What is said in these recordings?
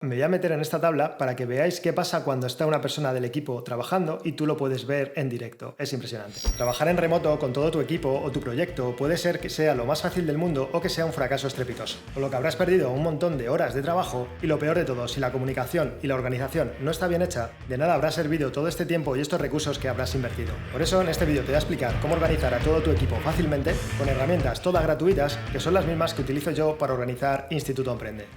Me voy a meter en esta tabla para que veáis qué pasa cuando está una persona del equipo trabajando y tú lo puedes ver en directo. Es impresionante. Trabajar en remoto con todo tu equipo o tu proyecto puede ser que sea lo más fácil del mundo o que sea un fracaso estrepitoso, con lo que habrás perdido un montón de horas de trabajo y lo peor de todo, si la comunicación y la organización no está bien hecha, de nada habrá servido todo este tiempo y estos recursos que habrás invertido. Por eso en este vídeo te voy a explicar cómo organizar a todo tu equipo fácilmente con herramientas todas gratuitas que son las mismas que utilizo yo para organizar Instituto Emprende.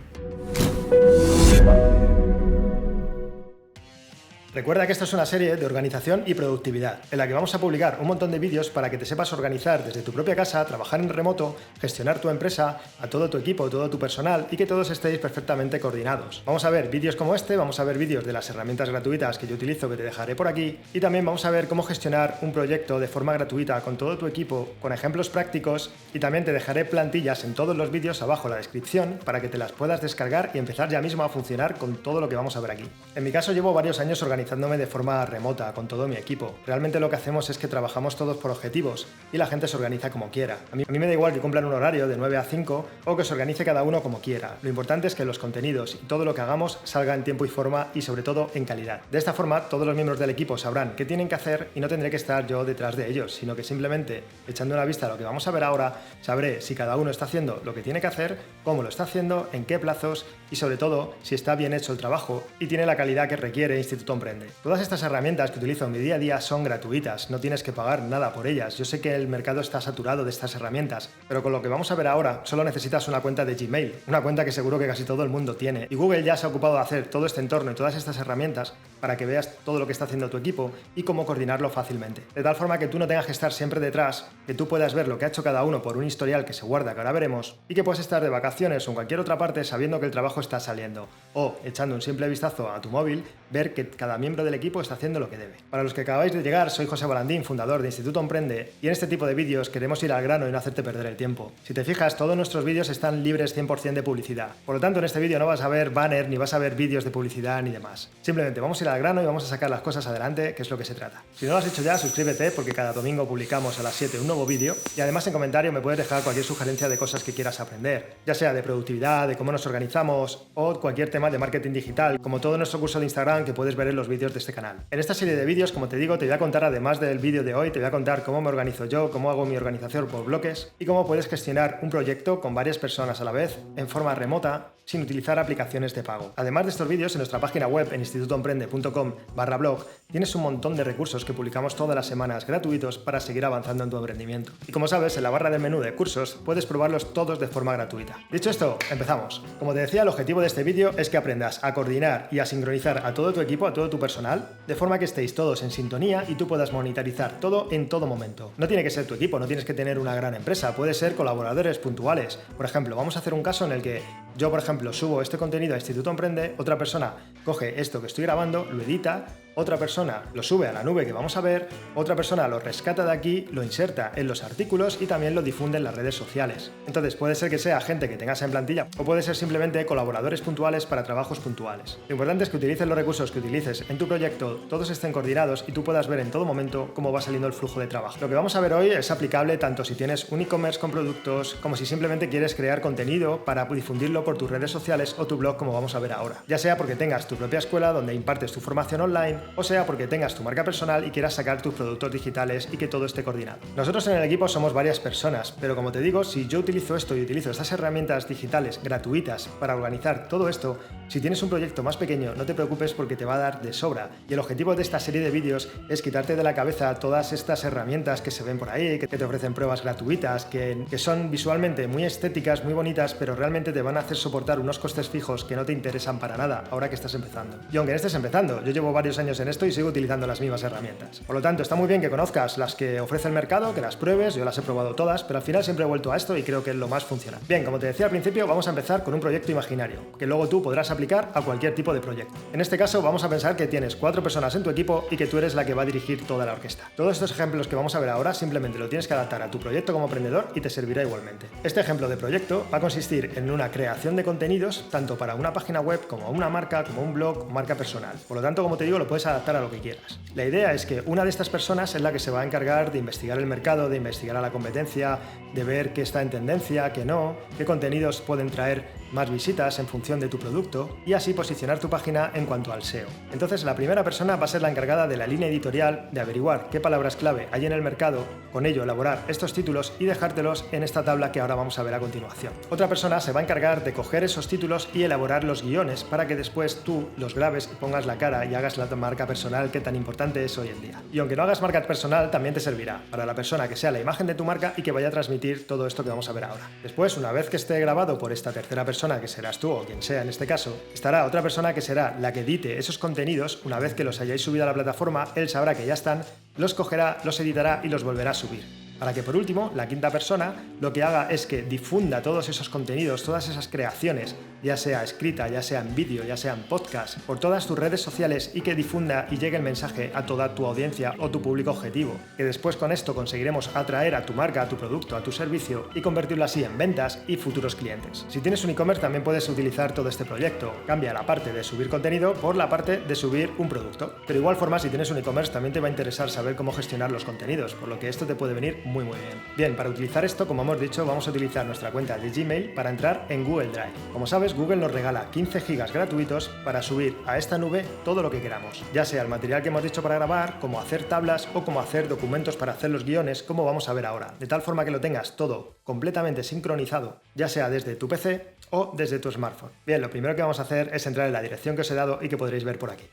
Recuerda que esta es una serie de organización y productividad, en la que vamos a publicar un montón de vídeos para que te sepas organizar desde tu propia casa, trabajar en remoto, gestionar tu empresa, a todo tu equipo, todo tu personal y que todos estéis perfectamente coordinados. Vamos a ver vídeos como este, vamos a ver vídeos de las herramientas gratuitas que yo utilizo que te dejaré por aquí y también vamos a ver cómo gestionar un proyecto de forma gratuita con todo tu equipo, con ejemplos prácticos y también te dejaré plantillas en todos los vídeos abajo en la descripción para que te las puedas descargar y empezar ya mismo a funcionar con todo lo que vamos a ver aquí. En mi caso llevo varios años organizándome de forma remota con todo mi equipo. Realmente lo que hacemos es que trabajamos todos por objetivos y la gente se organiza como quiera. A mí me da igual que cumplan un horario de 9 a 5 o que se organice cada uno como quiera. Lo importante es que los contenidos y todo lo que hagamos salga en tiempo y forma y sobre todo en calidad. De esta forma todos los miembros del equipo sabrán qué tienen que hacer y no tendré que estar yo detrás de ellos, sino que simplemente echando una vista a lo que vamos a ver ahora, sabré si cada uno está haciendo lo que tiene que hacer, cómo lo está haciendo, en qué plazos y sobre todo si está bien hecho el trabajo y tiene la calidad que requiere Instituto Emprende. Todas estas herramientas que utilizo en mi día a día son gratuitas, no tienes que pagar nada por ellas. Yo sé que el mercado está saturado de estas herramientas, pero con lo que vamos a ver ahora solo necesitas una cuenta de Gmail, una cuenta que seguro que casi todo el mundo tiene. Y Google ya se ha ocupado de hacer todo este entorno y todas estas herramientas para que veas todo lo que está haciendo tu equipo y cómo coordinarlo fácilmente. De tal forma que tú no tengas que estar siempre detrás, que tú puedas ver lo que ha hecho cada uno por un historial que se guarda, que ahora veremos, y que puedas estar de vacaciones o en cualquier otra parte sabiendo que el trabajo está saliendo. O, echando un simple vistazo a tu móvil, ver que cada miembro del equipo está haciendo lo que debe. Para los que acabáis de llegar, soy José Balandín, fundador de Instituto Emprende, y en este tipo de vídeos queremos ir al grano y no hacerte perder el tiempo. Si te fijas, todos nuestros vídeos están libres 100% de publicidad. Por lo tanto, en este vídeo no vas a ver banner, ni vas a ver vídeos de publicidad, ni demás. Simplemente vamos a ir al grano y vamos a sacar las cosas adelante, que es lo que se trata. Si no lo has hecho ya, suscríbete, porque cada domingo publicamos a las 7 un nuevo vídeo, y además en comentario me puedes dejar cualquier sugerencia de cosas que quieras aprender, ya sea de productividad, de cómo nos organizamos, o cualquier tema de marketing digital, como todo nuestro curso de Instagram que puedes ver en los vídeos de este canal. En esta serie de vídeos, como te digo, te voy a contar, además del vídeo de hoy, te voy a contar cómo me organizo yo, cómo hago mi organización por bloques y cómo puedes gestionar un proyecto con varias personas a la vez, en forma remota, sin utilizar aplicaciones de pago. Además de estos vídeos, en nuestra página web en institutoemprende.com/blog tienes un montón de recursos que publicamos todas las semanas gratuitos para seguir avanzando en tu emprendimiento. Y como sabes, en la barra del menú de cursos puedes probarlos todos de forma gratuita. Dicho esto, empezamos. Como te decía, el objetivo de este vídeo es que aprendas a coordinar y a sincronizar a todo tu equipo, a todo tu personal, de forma que estéis todos en sintonía y tú puedas monitorizar todo en todo momento. No tiene que ser tu equipo, no tienes que tener una gran empresa, puede ser colaboradores puntuales. Por ejemplo, vamos a hacer un caso en el que yo, por ejemplo, subo este contenido a Instituto Emprende, otra persona coge esto que estoy grabando, lo edita, otra persona lo sube a la nube que vamos a ver, otra persona lo rescata de aquí, lo inserta en los artículos y también lo difunde en las redes sociales. Entonces puede ser que sea gente que tengas en plantilla o puede ser simplemente colaboradores puntuales para trabajos puntuales. Lo importante es que utilices los recursos que utilices en tu proyecto, todos estén coordinados y tú puedas ver en todo momento cómo va saliendo el flujo de trabajo. Lo que vamos a ver hoy es aplicable tanto si tienes un e-commerce con productos como si simplemente quieres crear contenido para difundirlo por tus redes sociales o tu blog, como vamos a ver ahora. Ya sea porque tengas tu propia escuela donde impartes tu formación online o sea porque tengas tu marca personal y quieras sacar tus productos digitales y que todo esté coordinado. Nosotros en el equipo somos varias personas, pero como te digo, si yo utilizo esto y utilizo estas herramientas digitales gratuitas para organizar todo esto, si tienes un proyecto más pequeño, no te preocupes porque te va a dar de sobra. Y el objetivo de esta serie de vídeos es quitarte de la cabeza todas estas herramientas que se ven por ahí, que te ofrecen pruebas gratuitas, que son visualmente muy estéticas, muy bonitas, pero realmente te van a hacer soportar unos costes fijos que no te interesan para nada ahora que estás empezando. Y aunque no estés empezando, yo llevo varios años en esto y sigo utilizando las mismas herramientas. Por lo tanto, está muy bien que conozcas las que ofrece el mercado, que las pruebes, yo las he probado todas, pero al final siempre he vuelto a esto y creo que es lo más funcional. Bien, como te decía al principio, vamos a empezar con un proyecto imaginario, que luego tú podrás aplicar a cualquier tipo de proyecto. En este caso, vamos a pensar que tienes 4 personas en tu equipo y que tú eres la que va a dirigir toda la orquesta. Todos estos ejemplos que vamos a ver ahora simplemente lo tienes que adaptar a tu proyecto como emprendedor y te servirá igualmente. Este ejemplo de proyecto va a consistir en una creación de contenidos tanto para una página web como una marca, como un blog, marca personal. Por lo tanto, como te digo, lo puedes adaptar a lo que quieras. La idea es que una de estas personas es la que se va a encargar de investigar el mercado, de investigar a la competencia, de ver qué está en tendencia, qué no, qué contenidos pueden traer más visitas en función de tu producto y así posicionar tu página en cuanto al SEO. Entonces la primera persona va a ser la encargada de la línea editorial, de averiguar qué palabras clave hay en el mercado, con ello elaborar estos títulos y dejártelos en esta tabla que ahora vamos a ver a continuación. Otra persona se va a encargar de coger esos títulos y elaborar los guiones para que después tú los grabes y pongas la cara y hagas la marca personal que tan importante es hoy en día. Y aunque no hagas marca personal, también te servirá para la persona que sea la imagen de tu marca y que vaya a transmitir todo esto que vamos a ver ahora. Después, una vez que esté grabado por esta tercera persona, que serás tú o quien sea en este caso, estará otra persona que será la que edite esos contenidos. Una vez que los hayáis subido a la plataforma, él sabrá que ya están, los cogerá, los editará y los volverá a subir. Para que por último, la quinta persona lo que haga es que difunda todos esos contenidos, todas esas creaciones, ya sea escrita, ya sea en vídeo, ya sea en podcast, por todas tus redes sociales y que difunda y llegue el mensaje a toda tu audiencia o tu público objetivo. Que después con esto conseguiremos atraer a tu marca, a tu producto, a tu servicio y convertirlo así en ventas y futuros clientes. Si tienes un e-commerce también puedes utilizar todo este proyecto. Cambia la parte de subir contenido por la parte de subir un producto. Pero de igual forma, si tienes un e-commerce también te va a interesar saber cómo gestionar los contenidos, por lo que esto te puede venir muy bien. Bien, para utilizar esto, como hemos dicho, vamos a utilizar nuestra cuenta de Gmail para entrar en Google Drive. Como sabes, Google nos regala 15 GB gratuitos para subir a esta nube todo lo que queramos, ya sea el material que hemos dicho para grabar, como hacer tablas o como hacer documentos para hacer los guiones, como vamos a ver ahora, de tal forma que lo tengas todo completamente sincronizado, ya sea desde tu PC o desde tu smartphone. Bien, lo primero que vamos a hacer es entrar en la dirección que os he dado y que podréis ver por aquí.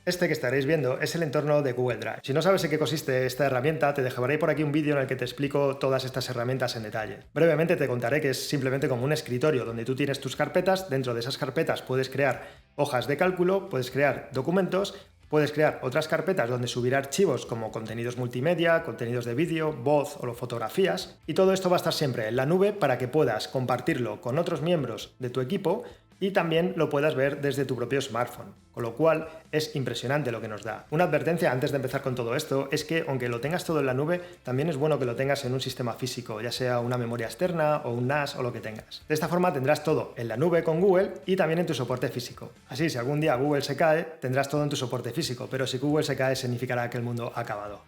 Este que estaréis viendo es el entorno de Google Drive. Si no sabes en qué consiste esta herramienta, te dejaré por aquí un vídeo en el que te explico todas estas herramientas en detalle. Brevemente te contaré que es simplemente como un escritorio donde tú tienes tus carpetas, dentro de esas carpetas puedes crear hojas de cálculo, puedes crear documentos, puedes crear otras carpetas donde subir archivos como contenidos multimedia, contenidos de vídeo, voz o fotografías, y todo esto va a estar siempre en la nube para que puedas compartirlo con otros miembros de tu equipo y también lo puedas ver desde tu propio smartphone, con lo cual es impresionante lo que nos da. Una advertencia antes de empezar con todo esto es que aunque lo tengas todo en la nube, también es bueno que lo tengas en un sistema físico, ya sea una memoria externa o un NAS o lo que tengas. De esta forma tendrás todo en la nube con Google y también en tu soporte físico. Así, si algún día Google se cae, tendrás todo en tu soporte físico, pero si Google se cae significará que el mundo ha acabado.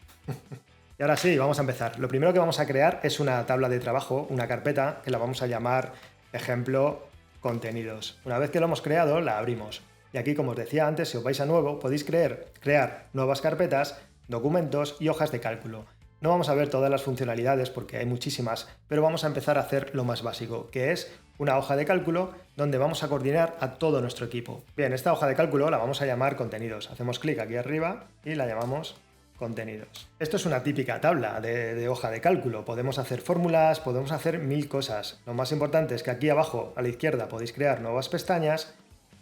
Y ahora sí, vamos a empezar. Lo primero que vamos a crear es una tabla de trabajo, una carpeta, que la vamos a llamar, ejemplo, contenidos. Una vez que lo hemos creado, la abrimos. Y aquí, como os decía antes, si os vais a nuevo, podéis crear nuevas carpetas, documentos y hojas de cálculo. No vamos a ver todas las funcionalidades porque hay muchísimas, pero vamos a empezar a hacer lo más básico, que es una hoja de cálculo donde vamos a coordinar a todo nuestro equipo. Bien, esta hoja de cálculo la vamos a llamar contenidos. Hacemos clic aquí arriba y la llamamos contenidos. Esto es una típica tabla de hoja de cálculo. Podemos hacer fórmulas, podemos hacer mil cosas. Lo más importante es que aquí abajo a la izquierda podéis crear nuevas pestañas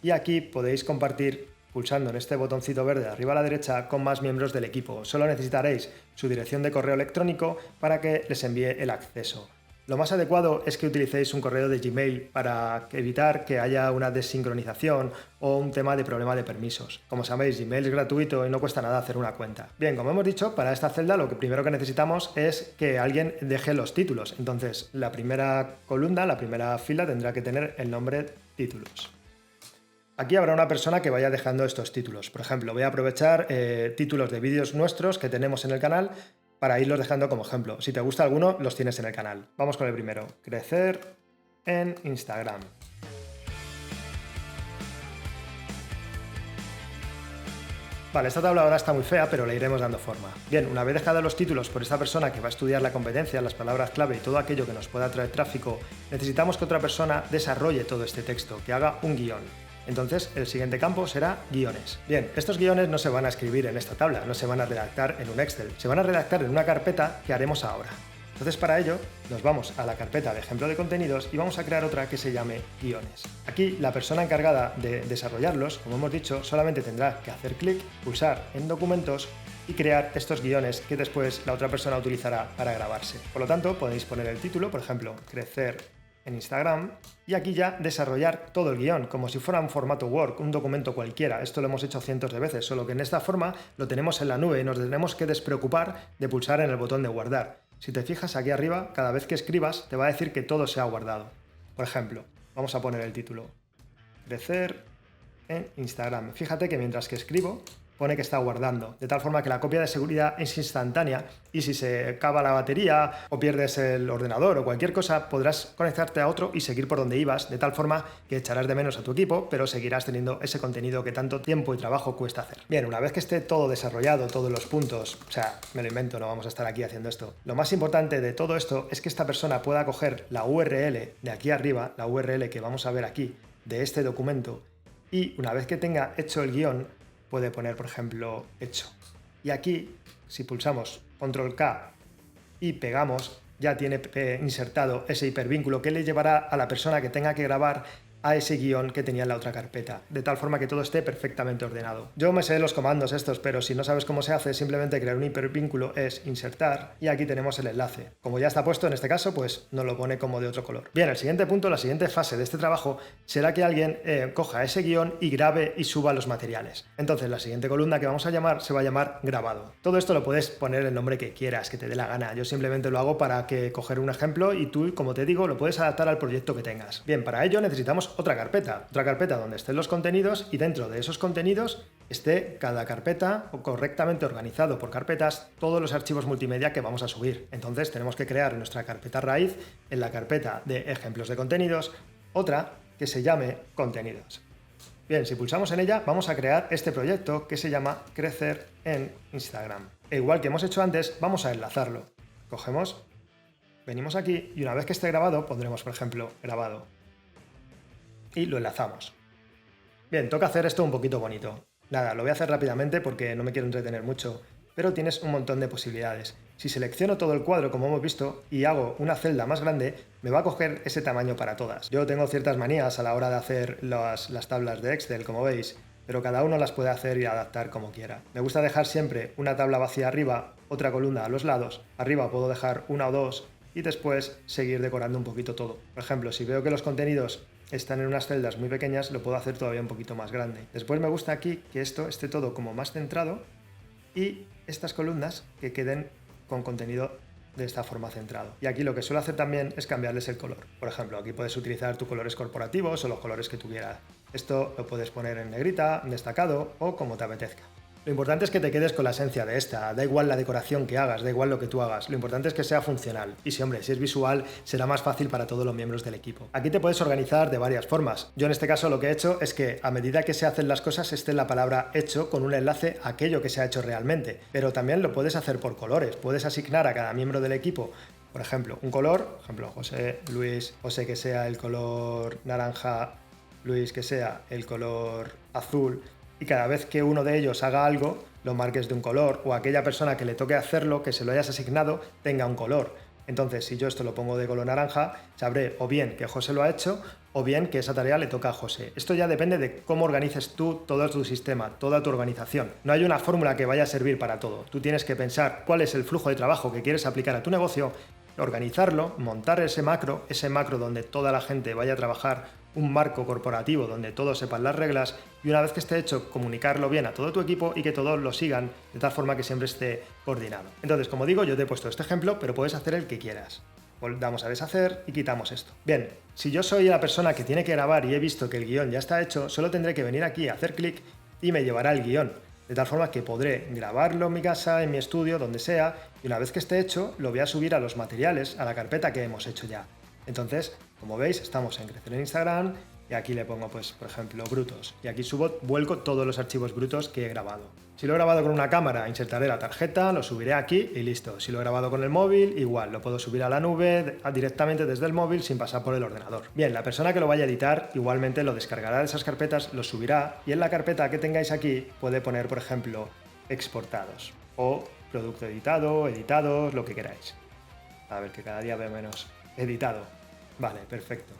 y aquí podéis compartir pulsando en este botoncito verde de arriba a la derecha con más miembros del equipo. Solo necesitaréis su dirección de correo electrónico para que les envíe el acceso. Lo más adecuado es que utilicéis un correo de Gmail para evitar que haya una desincronización o un tema de problema de permisos. Como sabéis, Gmail es gratuito y no cuesta nada hacer una cuenta. Bien, como hemos dicho, para esta celda lo que primero que necesitamos es que alguien deje los títulos. Entonces, la primera columna, la primera fila tendrá que tener el nombre títulos. Aquí habrá una persona que vaya dejando estos títulos. Por ejemplo, voy a aprovechar títulos de vídeos nuestros que tenemos en el canal para irlos dejando como ejemplo. Si te gusta alguno, los tienes en el canal. Vamos con el primero. Crecer en Instagram. Vale, esta tabla ahora está muy fea, pero le iremos dando forma. Bien, una vez dejados los títulos por esta persona que va a estudiar la competencia, las palabras clave y todo aquello que nos pueda traer tráfico, necesitamos que otra persona desarrolle todo este texto, que haga un guión. Entonces, el siguiente campo será guiones. Bien, estos guiones no se van a escribir en esta tabla, no se van a redactar en un Excel, se van a redactar en una carpeta que haremos ahora. Entonces, para ello, nos vamos a la carpeta de ejemplo de contenidos y vamos a crear otra que se llame guiones. Aquí, la persona encargada de desarrollarlos, como hemos dicho, solamente tendrá que hacer clic, pulsar en documentos y crear estos guiones que después la otra persona utilizará para grabarse. Por lo tanto, podéis poner el título, por ejemplo, crecer en Instagram, y aquí ya desarrollar todo el guión, como si fuera un formato Word, un documento cualquiera. Esto lo hemos hecho cientos de veces, solo que en esta forma lo tenemos en la nube y nos tenemos que despreocupar de pulsar en el botón de guardar. Si te fijas aquí arriba, cada vez que escribas te va a decir que todo se ha guardado. Por ejemplo, vamos a poner el título. Crecer en Instagram. Fíjate que mientras que escribo, pone que está guardando, de tal forma que la copia de seguridad es instantánea y si se acaba la batería o pierdes el ordenador o cualquier cosa, podrás conectarte a otro y seguir por donde ibas, de tal forma que echarás de menos a tu equipo, pero seguirás teniendo ese contenido que tanto tiempo y trabajo cuesta hacer. Bien, una vez que esté todo desarrollado, todos los puntos, o sea, me lo invento, no vamos a estar aquí haciendo esto. Lo más importante de todo esto es que esta persona pueda coger la URL de aquí arriba, la URL que vamos a ver aquí, de este documento, y una vez que tenga hecho el guión, puede poner, por ejemplo, hecho. Y aquí, si pulsamos Control K y pegamos, ya tiene insertado ese hipervínculo que le llevará a la persona que tenga que grabar a ese guión que tenía en la otra carpeta, de tal forma que todo esté perfectamente ordenado. Yo me sé los comandos estos, pero si no sabes cómo se hace, simplemente crear un hipervínculo es insertar y aquí tenemos el enlace. Como ya está puesto en este caso, pues nos lo pone como de otro color. Bien, el siguiente punto, la siguiente fase de este trabajo será que alguien coja ese guión y grabe y suba los materiales. Entonces la siguiente columna que vamos a llamar se va a llamar grabado. Todo esto lo puedes poner el nombre que quieras, que te dé la gana. Yo simplemente lo hago para coger un ejemplo y tú, como te digo, lo puedes adaptar al proyecto que tengas. Bien, para ello necesitamos otra carpeta donde estén los contenidos y dentro de esos contenidos esté cada carpeta correctamente organizado por carpetas todos los archivos multimedia que vamos a subir. Entonces tenemos que crear nuestra carpeta raíz en la carpeta de ejemplos de contenidos, otra que se llame contenidos. Bien, si pulsamos en ella vamos a crear este proyecto que se llama Crecer en Instagram. E igual que hemos hecho antes, vamos a enlazarlo. Cogemos, venimos aquí y una vez que esté grabado pondremos, por ejemplo, grabado. Y lo enlazamos. Bien, toca hacer esto un poquito bonito. Nada, lo voy a hacer rápidamente porque no me quiero entretener mucho, pero tienes un montón de posibilidades. Si selecciono todo el cuadro como hemos visto y hago una celda más grande, me va a coger ese tamaño para todas. Yo tengo ciertas manías a la hora de hacer las tablas de Excel, como veis, pero cada uno las puede hacer y adaptar como quiera. Me gusta dejar siempre una tabla vacía arriba, otra columna a los lados, arriba puedo dejar una o dos y después seguir decorando un poquito todo. Por ejemplo, si veo que los contenidos están en unas celdas muy pequeñas, lo puedo hacer todavía un poquito más grande. Después me gusta aquí que esto esté todo como más centrado y estas columnas que queden con contenido de esta forma centrado. Y aquí lo que suelo hacer también es cambiarles el color. Por ejemplo, aquí puedes utilizar tus colores corporativos o los colores que tú quieras. Esto lo puedes poner en negrita, en destacado o como te apetezca. Lo importante es que te quedes con la esencia de esta, da igual la decoración que hagas, da igual lo que tú hagas, lo importante es que sea funcional y si es visual será más fácil para todos los miembros del equipo. Aquí te puedes organizar de varias formas. Yo en este caso lo que he hecho es que a medida que se hacen las cosas esté la palabra hecho con un enlace a aquello que se ha hecho realmente, pero también lo puedes hacer por colores, puedes asignar a cada miembro del equipo por ejemplo, un color, por ejemplo, José, Luis, José que sea el color naranja, Luis que sea el color azul, y cada vez que uno de ellos haga algo, lo marques de un color, o aquella persona que le toque hacerlo, que se lo hayas asignado, tenga un color. Entonces, si yo esto lo pongo de color naranja, sabré o bien que José lo ha hecho, o bien que esa tarea le toca a José. Esto ya depende de cómo organices tú todo tu sistema, toda tu organización. No hay una fórmula que vaya a servir para todo. Tú tienes que pensar cuál es el flujo de trabajo que quieres aplicar a tu negocio, organizarlo, montar ese macro donde toda la gente vaya a trabajar, un marco corporativo donde todos sepan las reglas y una vez que esté hecho, comunicarlo bien a todo tu equipo y que todos lo sigan de tal forma que siempre esté coordinado. Entonces, como digo, yo te he puesto este ejemplo, pero puedes hacer el que quieras. Damos a deshacer y quitamos esto. Bien, si yo soy la persona que tiene que grabar y he visto que el guión ya está hecho, solo tendré que venir aquí a hacer clic y me llevará el guión. De tal forma que podré grabarlo en mi casa, en mi estudio, donde sea, y una vez que esté hecho, lo voy a subir a los materiales, a la carpeta que hemos hecho ya. Entonces, como veis, estamos en Crecer en Instagram y aquí le pongo, pues, por ejemplo, brutos. Y aquí vuelco todos los archivos brutos que he grabado. Si lo he grabado con una cámara, insertaré la tarjeta, lo subiré aquí y listo. Si lo he grabado con el móvil, igual, lo puedo subir a la nube directamente desde el móvil sin pasar por el ordenador. Bien, la persona que lo vaya a editar igualmente lo descargará de esas carpetas, lo subirá y en la carpeta que tengáis aquí puede poner, por ejemplo, exportados o producto editado, editados, lo que queráis. A ver, que cada día veo menos. Editado. Vale, perfecto.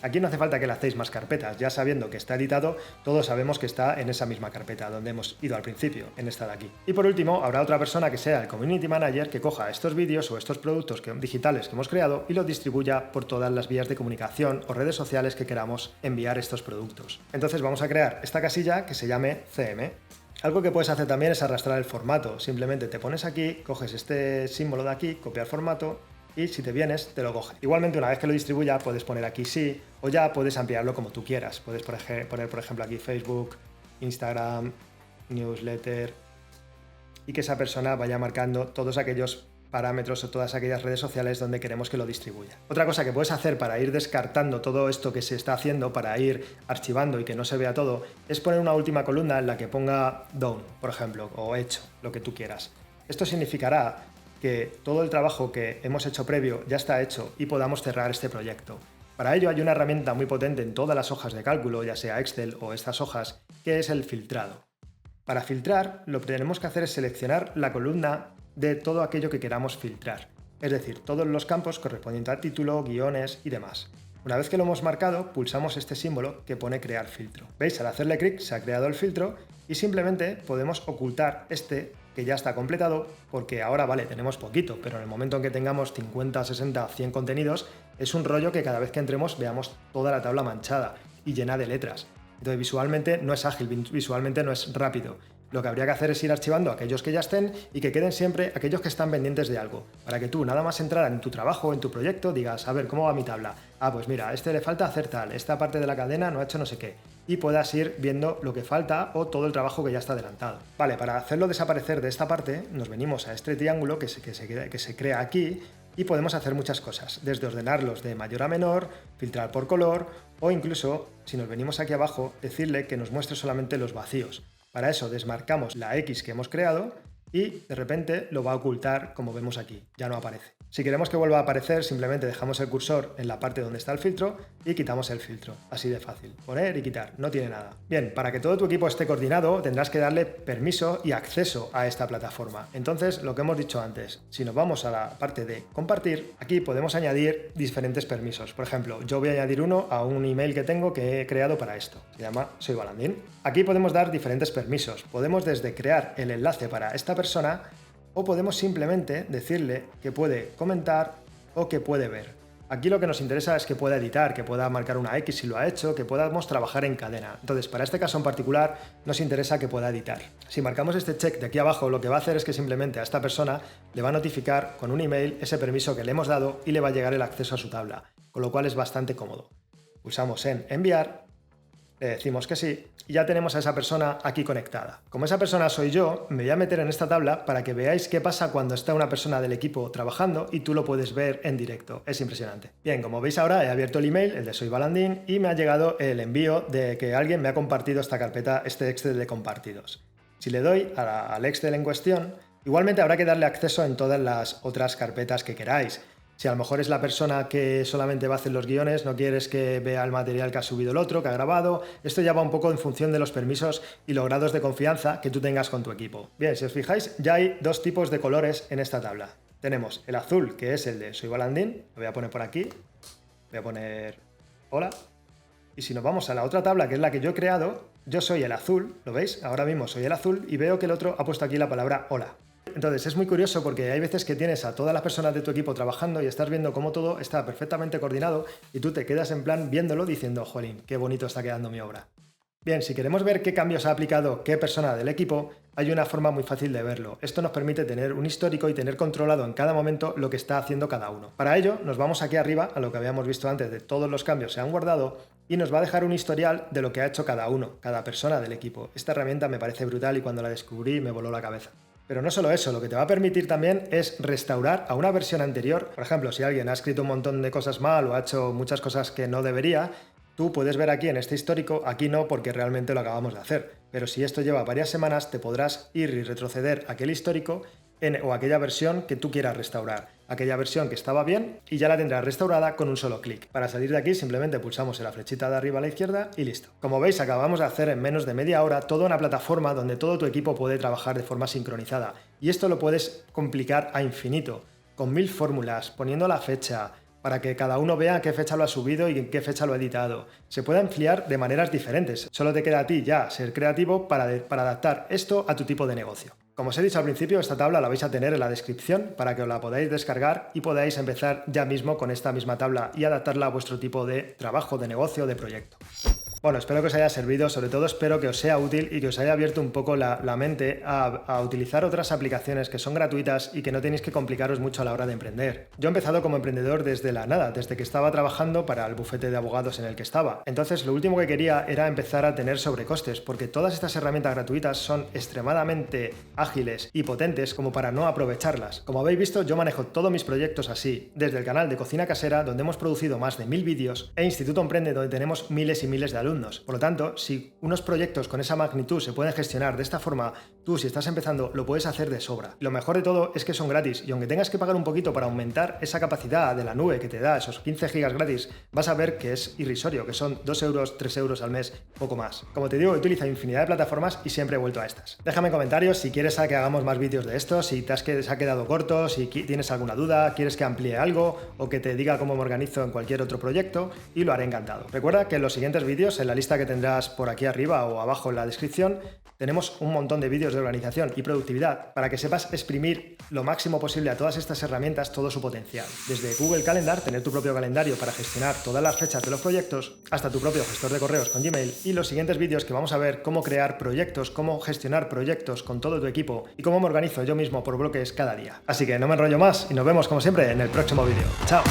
Aquí no hace falta que le hacéis más carpetas, ya sabiendo que está editado, todos sabemos que está en esa misma carpeta donde hemos ido al principio, en esta de aquí. Y por último, habrá otra persona que sea el Community Manager que coja estos vídeos o estos productos digitales que hemos creado y los distribuya por todas las vías de comunicación o redes sociales que queramos enviar estos productos. Entonces vamos a crear esta casilla que se llame CM. Algo que puedes hacer también es arrastrar el formato, simplemente te pones aquí, coges este símbolo de aquí, copiar formato, y si te vienes, te lo coge. Igualmente, una vez que lo distribuya, puedes poner aquí sí, o ya puedes ampliarlo como tú quieras. Puedes poner, por ejemplo, aquí Facebook, Instagram, newsletter, y que esa persona vaya marcando todos aquellos parámetros o todas aquellas redes sociales donde queremos que lo distribuya. Otra cosa que puedes hacer para ir descartando todo esto que se está haciendo, para ir archivando y que no se vea todo, es poner una última columna en la que ponga done, por ejemplo, o hecho, lo que tú quieras. Esto significará que todo el trabajo que hemos hecho previo ya está hecho y podamos cerrar este proyecto. Para ello hay una herramienta muy potente en todas las hojas de cálculo, ya sea Excel o estas hojas, que es el filtrado. Para filtrar, lo que tenemos que hacer es seleccionar la columna de todo aquello que queramos filtrar, es decir, todos los campos correspondientes al título, guiones y demás. Una vez que lo hemos marcado, pulsamos este símbolo que pone crear filtro. ¿Veis? Al hacerle clic se ha creado el filtro y simplemente podemos ocultar este que ya está completado, porque ahora vale, tenemos poquito, pero en el momento en que tengamos 50, 60, 100 contenidos, es un rollo que cada vez que entremos veamos toda la tabla manchada y llena de letras. Entonces visualmente no es ágil, visualmente no es rápido. Lo que habría que hacer es ir archivando aquellos que ya estén y que queden siempre aquellos que están pendientes de algo, para que tú nada más entrar en tu trabajo, en tu proyecto, digas, a ver, ¿cómo va mi tabla? Ah, pues mira, a este le falta hacer tal, esta parte de la cadena no ha hecho no sé qué, y puedas ir viendo lo que falta o todo el trabajo que ya está adelantado. Vale, para hacerlo desaparecer de esta parte, nos venimos a este triángulo que se crea aquí y podemos hacer muchas cosas, desde ordenarlos de mayor a menor, filtrar por color o incluso, si nos venimos aquí abajo, decirle que nos muestre solamente los vacíos. Para eso desmarcamos la X que hemos creado y de repente lo va a ocultar como vemos aquí, ya no aparece. Si queremos que vuelva a aparecer, simplemente dejamos el cursor en la parte donde está el filtro y quitamos el filtro, así de fácil. Poner y quitar, no tiene nada. Bien, para que todo tu equipo esté coordinado, tendrás que darle permiso y acceso a esta plataforma. Entonces, lo que hemos dicho antes, si nos vamos a la parte de compartir, aquí podemos añadir diferentes permisos. Por ejemplo, yo voy a añadir uno a un email que tengo que he creado para esto. Se llama Soy Balandín. Aquí podemos dar diferentes permisos. Podemos desde crear el enlace para esta persona o podemos simplemente decirle que puede comentar o que puede ver. Aquí lo que nos interesa es que pueda editar, que pueda marcar una X si lo ha hecho, que podamos trabajar en cadena. Entonces, para este caso en particular, nos interesa que pueda editar. Si marcamos este check de aquí abajo, lo que va a hacer es que simplemente a esta persona le va a notificar con un email ese permiso que le hemos dado y le va a llegar el acceso a su tabla, con lo cual es bastante cómodo. Pulsamos en enviar, le decimos que sí y ya tenemos a esa persona aquí conectada. Como esa persona soy yo, me voy a meter en esta tabla para que veáis qué pasa cuando está una persona del equipo trabajando y tú lo puedes ver en directo. Es impresionante. Bien, como veis ahora he abierto el email, el de Soy Balandín, y me ha llegado el envío de que alguien me ha compartido esta carpeta, este Excel de compartidos. Si le doy al Excel en cuestión, igualmente habrá que darle acceso en todas las otras carpetas que queráis. Si a lo mejor es la persona que solamente va a hacer los guiones, no quieres que vea el material que ha subido el otro, que ha grabado, esto ya va un poco en función de los permisos y los grados de confianza que tú tengas con tu equipo. Bien, si os fijáis, ya hay dos tipos de colores en esta tabla. Tenemos el azul, que es el de Soy Balandín, lo voy a poner por aquí, voy a poner hola, y si nos vamos a la otra tabla, que es la que yo he creado, yo soy el azul, ¿lo veis? Ahora mismo soy el azul y veo que el otro ha puesto aquí la palabra hola. Entonces es muy curioso porque hay veces que tienes a todas las personas de tu equipo trabajando y estás viendo cómo todo está perfectamente coordinado y tú te quedas en plan viéndolo diciendo, jolín, qué bonito está quedando mi obra. Bien, si queremos ver qué cambios ha aplicado qué persona del equipo, hay una forma muy fácil de verlo. Esto nos permite tener un histórico y tener controlado en cada momento lo que está haciendo cada uno. Para ello, nos vamos aquí arriba, a lo que habíamos visto antes de todos los cambios se han guardado, y nos va a dejar un historial de lo que ha hecho cada uno, cada persona del equipo. Esta herramienta me parece brutal y cuando la descubrí me voló la cabeza. Pero no solo eso, lo que te va a permitir también es restaurar a una versión anterior. Por ejemplo, si alguien ha escrito un montón de cosas mal o ha hecho muchas cosas que no debería, tú puedes ver aquí en este histórico, aquí no porque realmente lo acabamos de hacer. Pero si esto lleva varias semanas, te podrás ir y retroceder aquel histórico o aquella versión que tú quieras restaurar. Aquella versión que estaba bien y ya la tendrás restaurada con un solo clic. Para salir de aquí simplemente pulsamos en la flechita de arriba a la izquierda y listo. Como veis, acabamos de hacer en menos de media hora toda una plataforma donde todo tu equipo puede trabajar de forma sincronizada. Y esto lo puedes complicar a infinito, con 1000 fórmulas, poniendo la fecha, para que cada uno vea qué fecha lo ha subido y en qué fecha lo ha editado. Se puede ampliar de maneras diferentes. Solo te queda a ti ya ser creativo para adaptar esto a tu tipo de negocio. Como os he dicho al principio, esta tabla la vais a tener en la descripción para que os la podáis descargar y podáis empezar ya mismo con esta misma tabla y adaptarla a vuestro tipo de trabajo, de negocio, de proyecto. Bueno, espero que os haya servido, sobre todo espero que os sea útil y que os haya abierto un poco la mente a utilizar otras aplicaciones que son gratuitas y que no tenéis que complicaros mucho a la hora de emprender. Yo he empezado como emprendedor desde la nada, desde que estaba trabajando para el bufete de abogados en el que estaba. Entonces, lo último que quería era empezar a tener sobrecostes, porque todas estas herramientas gratuitas son extremadamente ágiles y potentes como para no aprovecharlas. Como habéis visto, yo manejo todos mis proyectos así, desde el canal de Cocina Casera, donde hemos producido más de 1000 vídeos, e Instituto Emprende, donde tenemos miles y miles de alumnos. Por lo tanto, si unos proyectos con esa magnitud se pueden gestionar de esta forma, tú si estás empezando lo puedes hacer de sobra. Lo mejor de todo es que son gratis y aunque tengas que pagar un poquito para aumentar esa capacidad de la nube que te da esos 15 gigas gratis, vas a ver que es irrisorio, que son 2 euros, 3 euros al mes, poco más. Como te digo, he utilizado infinidad de plataformas y siempre he vuelto a estas. Déjame en comentarios si quieres que hagamos más vídeos de estos, si se ha quedado corto, si tienes alguna duda, quieres que amplíe algo o que te diga cómo me organizo en cualquier otro proyecto y lo haré encantado. Recuerda que en los siguientes vídeos, en la lista que tendrás por aquí arriba o abajo en la descripción, tenemos un montón de vídeos de organización y productividad para que sepas exprimir lo máximo posible a todas estas herramientas todo su potencial. Desde Google Calendar, tener tu propio calendario para gestionar todas las fechas de los proyectos, hasta tu propio gestor de correos con Gmail y los siguientes vídeos que vamos a ver cómo crear proyectos, cómo gestionar proyectos con todo tu equipo y cómo me organizo yo mismo por bloques cada día. Así que no me enrollo más y nos vemos como siempre en el próximo vídeo. ¡Chao!